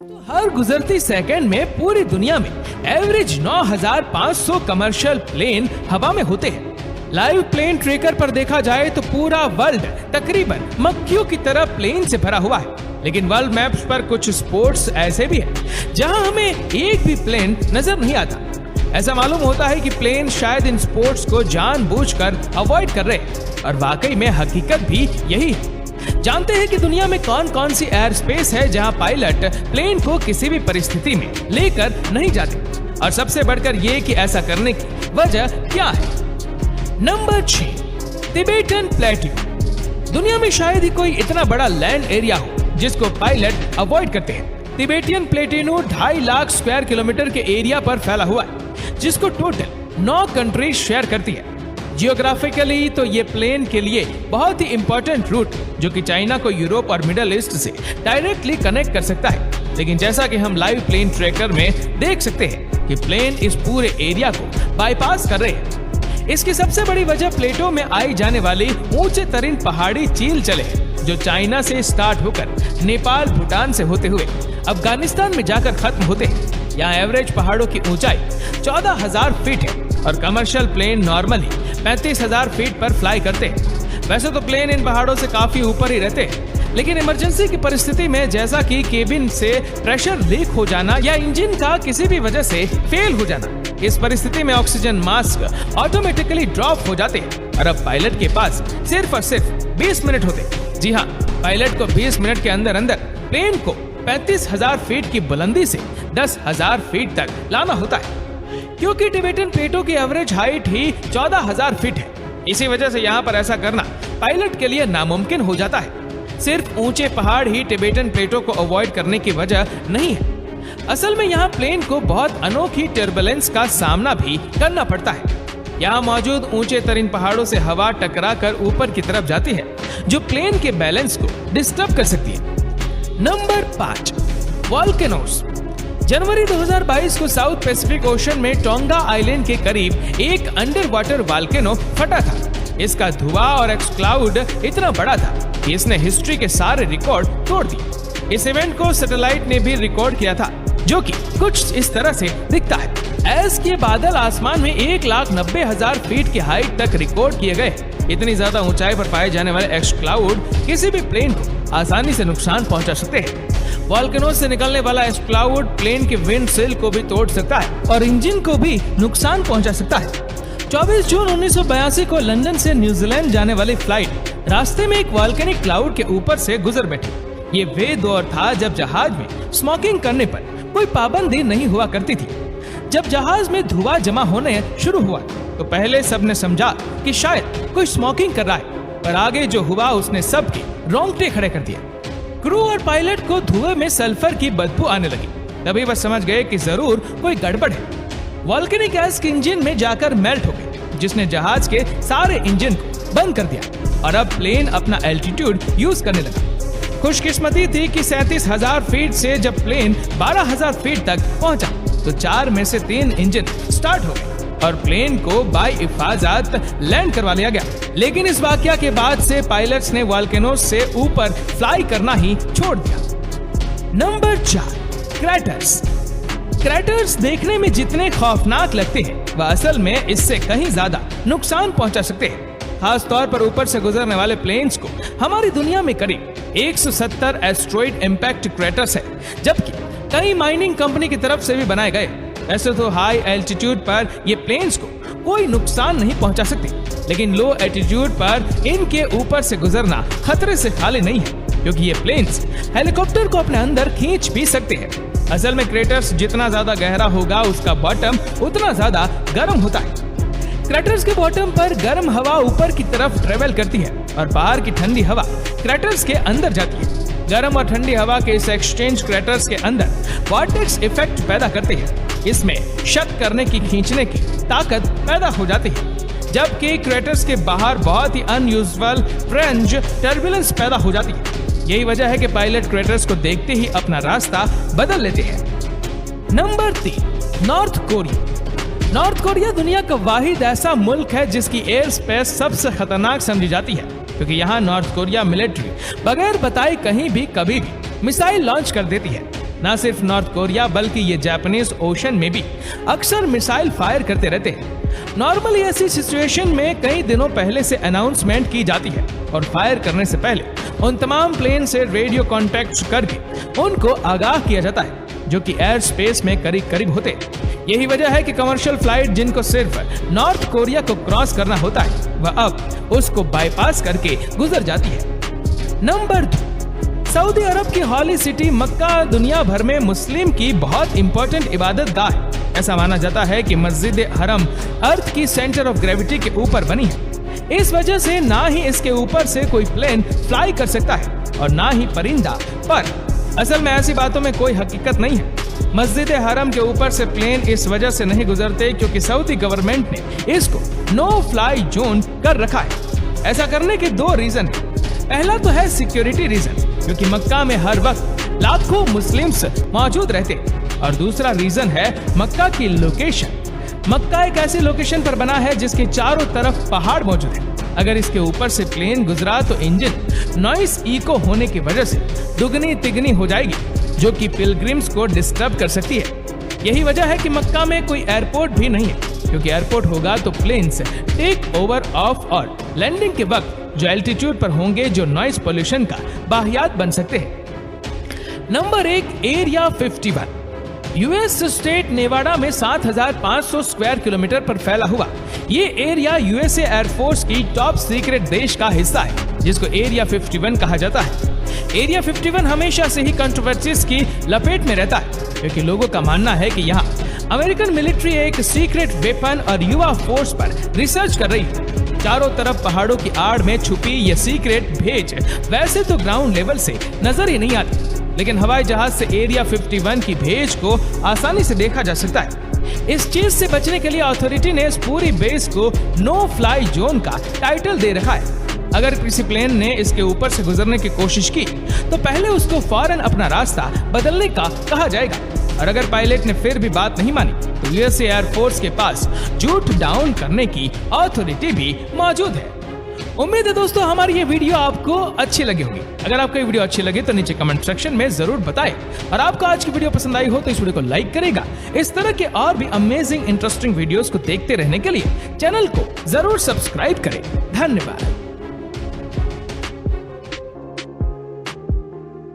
तो हर गुजरती सेकंड में पूरी दुनिया में एवरेज 9,500 कमर्शियल प्लेन हवा में होते हैं। लाइव प्लेन ट्रैकर पर देखा जाए तो पूरा वर्ल्ड तकरीबन मक्खियों की तरह प्लेन से भरा हुआ है। लेकिन वर्ल्ड मैप्स पर कुछ स्पोर्ट्स ऐसे भी हैं जहां हमें एक भी प्लेन नजर नहीं आता। ऐसा मालूम होता है कि प्लेन शायद इन स्पोर्ट्स को जानबूझकर अवॉइड कर रहे हैं और वाकई में हकीकत भी यही है। जानते हैं कि दुनिया में कौन कौन सी एयर स्पेस है जहां पायलट प्लेन को किसी भी परिस्थिति में लेकर नहीं जाते, और सबसे बढ़कर ये कि ऐसा करने की वजह क्या है। Number 6, Tibetan plateau. दुनिया में शायद ही कोई इतना बड़ा लैंड एरिया हो जिसको पायलट अवॉइड करते हैं। तिबेटियन प्लेटेनो 2.5 लाख स्क्वायर किलोमीटर के एरिया पर फैला हुआ है, जिसको टोटल 9 कंट्रीज शेयर करती है। जियोग्राफिकली तो ये प्लेन के लिए बहुत ही इंपॉर्टेंट रूट जो कि चाइना को यूरोप और मिडिल ईस्ट से डायरेक्टली कनेक्ट कर सकता है। लेकिन जैसा कि हम लाइव प्लेन ट्रैकर में देख सकते हैं कि प्लेन इस पूरे एरिया को बाईपास कर रहे हैं। इसकी सबसे बड़ी वजह प्लेटों में आई जाने वाली ऊंचे तरीन पहाड़ी चील चले जो चाइना से स्टार्ट होकर नेपाल भूटान से होते हुए अफगानिस्तान में जाकर खत्म होते हैं। यहाँ एवरेज पहाड़ों की ऊंचाई 14,000 फीट है और कमर्शियल प्लेन नॉर्मली 35,000 फीट पर फ्लाई करते हैं। वैसे तो प्लेन इन पहाड़ों से काफी ऊपर ही रहते हैं, लेकिन इमरजेंसी की परिस्थिति में जैसा कि केबिन से प्रेशर लीक हो जाना या इंजन का किसी भी वजह से फेल हो जाना, इस परिस्थिति में ऑक्सीजन मास्क ऑटोमेटिकली ड्रॉप हो जाते हैं और अब पायलट के पास सिर्फ और सिर्फ 20 मिनट होते हैं। जी हाँ, पायलट को 20 मिनट के अंदर अंदर प्लेन को 35,000 फीट की बुलंदी से 10,000 फीट तक लाना होता है। क्योंकि टिबेटन प्लेटों की एवरेज हाइट ही 14,000 फीट है, इसी वजह से यहाँ पर ऐसा करना पायलट के लिए नामुमकिन हो जाता है। सिर्फ ऊंचे पहाड़ ही टिबेटन प्लेटों को अवॉइड करने की वजह नहीं है। असल में यहाँ प्लेन को बहुत अनोखी टर्बुलेंस का सामना भी करना पड़ता है। यहाँ मौजूद ऊंचे तरीन पहाड़ों से हवा टकरा कर ऊपर की तरफ जाती है, जो प्लेन के बैलेंस को डिस्टर्ब कर सकती है। Number 5, volcanoes. जनवरी 2022 को साउथ पैसिफिक ओशन में टोंगा आइलैंड के करीब एक अंडर वाटर वोल्केनो फटा था। इसका धुआं और एक्स क्लाउड इतना बड़ा था कि इसने हिस्ट्री के सारे रिकॉर्ड तोड़ दिए। इस इवेंट को सैटेलाइट ने भी रिकॉर्ड किया था, जो कि कुछ इस तरह से दिखता है। ऐस के बादल आसमान में 1,90,000 फीट की हाइट तक रिकॉर्ड किए गए। इतनी ज्यादा ऊंचाई पर पाए जाने वाले एक्स क्लाउड किसी भी प्लेन को आसानी से नुकसान पहुंचा सकते हैं। वोल्केनोस से निकलने वाला एक्स क्लाउड प्लेन के विंडशील को भी तोड़ सकता है और इंजन को भी नुकसान पहुंचा सकता है। 24 जून 1982 को लंदन से न्यूजीलैंड जाने वाली फ्लाइट रास्ते में एक वोल्केनिक क्लाउड के ऊपर से गुजर बैठी। ये वे दौर था जब जहाज में स्मोकिंग करने पर कोई पाबंदी नहीं हुआ करती थी। जब जहाज में धुआं जमा होने शुरू हुआ तो पहले सबने समझा कि शायद कोई स्मोकिंग कर रहा है, पर आगे जो हुआ उसने सबके रोंगटे खड़े कर दिया। क्रू और पायलट को धुएं में सल्फर की बदबू आने लगी। तभी वह समझ गए कि जरूर कोई गड़बड़ है। वोल्केनिक गैस के इंजन में जाकर मेल्ट हो गई, जिसने जहाज के सारे इंजन को बंद कर दिया और अब प्लेन अपना एल्टीट्यूड यूज करने लगा। खुशकिस्मती थी कि 37,000 फीट से जब प्लेन 12,000 फीट तक पहुंचा तो 4 में से 3 इंजन स्टार्ट हो गए और प्लेन को बाय हिफाजत लैंड करवा लिया गया। लेकिन इस वाकया के बाद से पायलट्स ने वोल्केनोस से ऊपर फ्लाई करना ही छोड़ दिया। नंबर 4, क्रैटर्स। क्रैटर्स देखने में जितने खौफनाक लगते हैं, वह असल में इससे कहीं ज्यादा नुकसान पहुंचा सकते हैं। खास तौर पर ऊपर से गुजरने वाले प्लेन्स को हमारी दुनिया में करीब 170 एस्ट्रॉइड इम्पैक्ट क्रैटर्स है, जबकि कई माइनिंग कंपनी की तरफ से भी बनाए गए। ऐसे तो हाई एल्टीट्यूड पर ये प्लेन्स को कोई नुकसान नहीं पहुंचा सकते, लेकिन लो एल्टीट्यूड पर इनके ऊपर से गुजरना खतरे से खाली नहीं है, क्योंकि ये प्लेन्स हेलीकॉप्टर को अपने अंदर खींच भी सकते हैं। असल में क्रेटर्स जितना ज्यादा गहरा होगा उसका बॉटम उतना ज्यादा गर्म होता है। क्रेटर्स के बॉटम पर गर्म हवा ऊपर की तरफ ट्रेवल करती है और बाहर की ठंडी हवा क्रेटर्स के अंदर जाती है। गर्म और ठंडी हवा के इस एक्सचेंज क्रेटर्स के अंदर वॉर्टेक्स इफेक्ट पैदा करते हैं। इसमें शक करने की खींचने की ताकत पैदा हो जाती है, जबकि क्रेटर्स के बाहर बहुत ही अनयूजुअल फ्रेंच टर्बुलेंस पैदा हो जाती है। यही वजह है कि पायलट क्रेटर्स को देखते ही अपना रास्ता बदल लेते हैं। Number 3, north Korea. North Korea दुनिया का वाहिद ऐसा मुल्क है जिसकी एयर स्पेस सबसे खतरनाक समझी जाती है, क्योंकि यहाँ नॉर्थ कोरिया मिलिट्री बगैर बताए कहीं भी कभी भी मिसाइल लॉन्च कर देती है। ना सिर्फ नॉर्थ कोरिया बल्कि ये जापानीज ओशन में भी अक्सर मिसाइल फायर करते रहते हैं। नॉर्मली ऐसी सिचुएशन में कई दिनों पहले से अनाउंसमेंट की जाती है और फायर करने से पहले उन तमाम प्लेन से रेडियो कॉन्टैक्ट करके उनको आगाह किया जाता है, जो कि एयर स्पेस में करीब करीब होते हैं। यही वजह है कि कमर्शियल फ्लाइट जिनको सिर्फ नॉर्थ कोरिया को क्रॉस करना होता है वह अब उसको बाईपास करके गुजर जाती है। नंबर 2, सऊदी अरब की हॉली सिटी मक्का दुनिया भर में मुस्लिम की बहुत इंपॉर्टेंट इबादत गाह है। ऐसा माना जाता है कि मस्जिद हरम अर्थ की सेंटर ऑफ ग्रेविटी के ऊपर बनी है। इस वजह से ना ही इसके ऊपर से कोई प्लेन फ्लाई कर सकता है और ना ही परिंदा, पर असल में ऐसी बातों में कोई हकीकत नहीं है। मस्जिद हरम के ऊपर से प्लेन इस वजह से नहीं गुजरते क्योंकि सऊदी गवर्नमेंट ने इसको नो फ्लाई जोन कर रखा है। ऐसा करने के 2 रीजन है। पहला तो है सिक्योरिटी रीजन, क्योंकि मक्का में हर वक्त लाखों मुस्लिम्स मौजूद रहते हैं, और दूसरा रीजन है मक्का की लोकेशन। मक्का एक ऐसी लोकेशन पर बना है जिसके चारों तरफ पहाड़ मौजूद है। अगर इसके ऊपर से प्लेन गुजरा तो इंजन नॉइस इको होने की वजह से दुगनी तिगनी हो जाएगी, जो कि पिलग्रिम्स को डिस्टर्ब कर सकती है। यही वजह है कि मक्का में कोई एयरपोर्ट भी नहीं है, क्योंकि एयरपोर्ट होगा तो प्लेन्स टेक ओवर ऑफ और लैंडिंग के वक्त जो एल्टीट्यूड पर होंगे जो नॉइस पोल्यूशन का बाहियात बन सकते हैं। Number 1, area 51। US state Nevada में 7,500 स्क्वायर किलोमीटर पर फैला हुआ ये एरिया यूएसए एयरफोर्स की टॉप सीक्रेट देश का हिस्सा है, जिसको एरिया 51 कहा जाता है। एरिया 51 हमेशा से ही कंट्रोवर्सीज की लपेट में रहता है, क्योंकि लोगों का मानना है कि यहाँ अमेरिकन मिलिट्री एक सीक्रेट वेपन और युवा फोर्स पर रिसर्च कर रही है। चारों तरफ पहाड़ों की आड़ में छुपी ये सीक्रेट भेज वैसे तो ग्राउंड लेवल से नजर ही नहीं आती, लेकिन हवाई जहाज से एरिया 51 की भेज को आसानी से देखा जा सकता है। इस चीज से बचने के लिए अथॉरिटी ने इस पूरी बेस को नो फ्लाई जोन का टाइटल दे रखा है। अगर किसी प्लेन ने इसके ऊपर से गुजरने की कोशिश की तो पहले उसको फौरन अपना रास्ता बदलने का कहा जाएगा, और अगर पायलट ने फिर भी बात नहीं मानी तो यूएसए एयरफोर्स के पास जूट डाउन करने की अथॉरिटी भी मौजूद है। उम्मीद है दोस्तों हमारी ये वीडियो आपको अच्छी लगी होगी। अगर आपको ये वीडियो अच्छी लगे तो नीचे कमेंट सेक्शन में जरूर बताएं, और आपको आज की वीडियो पसंद आई हो तो इस वीडियो को लाइक करेगा। इस तरह के और भी अमेजिंग इंटरेस्टिंग वीडियोस को देखते रहने के लिए चैनल को जरूर सब्सक्राइब करें। धन्यवाद।